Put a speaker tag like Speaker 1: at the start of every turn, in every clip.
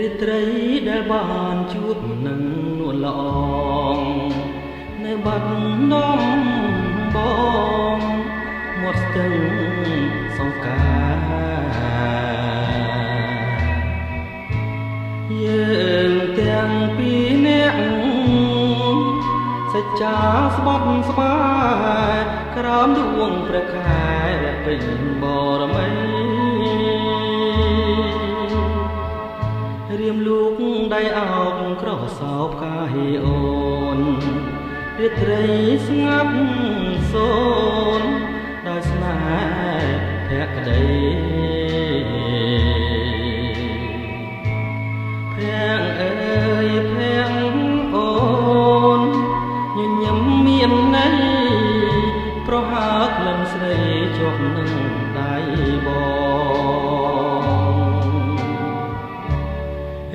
Speaker 1: រាត្រីដែលបានជួបនឹងនួនល្អងនៅបាត់នំបងមាត់ស្ទឹងសង្ការយើងទាំងពីរនាក់សេចក្ដីស្បត់ស្បាយក្រោមដួងព្រះខែពេញបរមីរៀមលូកដៃអោបក្រសោបកាយអូនរាត្រីស្ងាត់សូនដោយស្នេហ៍ភក្តីភាំងអើយភាំងអូនញញឹមមានន័យប្រហើក្លិនស្រីជាប់នឹងដៃបង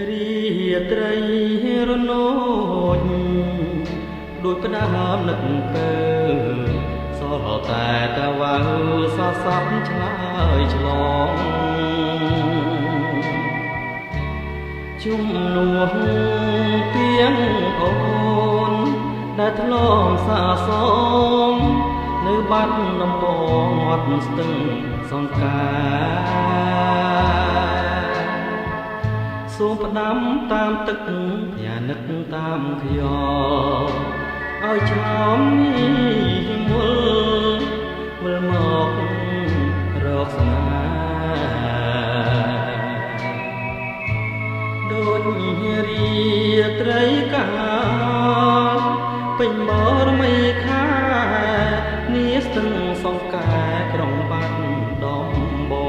Speaker 1: រាត្រីរនោចដូចផ្ដើមនឹកពើសល់តែតាវ៉ៅសសប់ឆ្លើយឆ្លងជុំនោះទៀងអូនដែលធ្លងសាសមនៅបាត់ដំបងមាត់ស្ទឹងសង្ការសូមផ្ដាំតាមទឹកយ៉ានឹកតាមខ្យល់ឲ្យឆ្លងនេះមុលវិលមករកស្នេហ៍ដូចរាត្រីកាលពេញបរមីខានាស្ទឹងសង្ការក្រុងបាត់ដំបង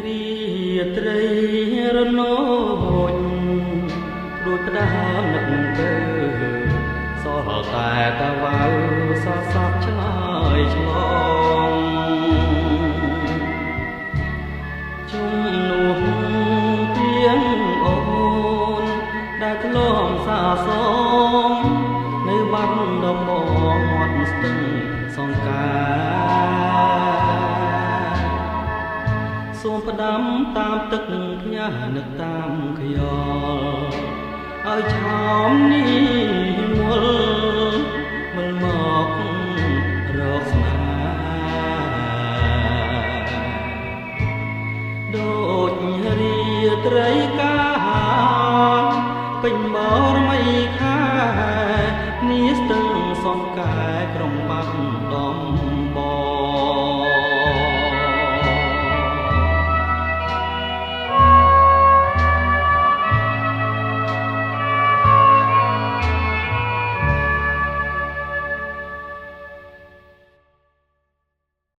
Speaker 1: រាត្រីរនោចដូចផ្ដើមនឹកទៅសល់តែតាវ៉ៅសសប់ឆ្លើយឆ្លងជុំនោះទៀងអូនដែលធ្លងសាសមនៅបាត់ដំបងមាត់ស្ទឹងសង្ការសូមផ្ដាំតាមទឹកផ្ញើនឹកតាមខ្យល់ឲ្យឆោមនេះមុលមិនមករកស្នេហ៍ដូចរាត្រីកាលពេញបរមីខា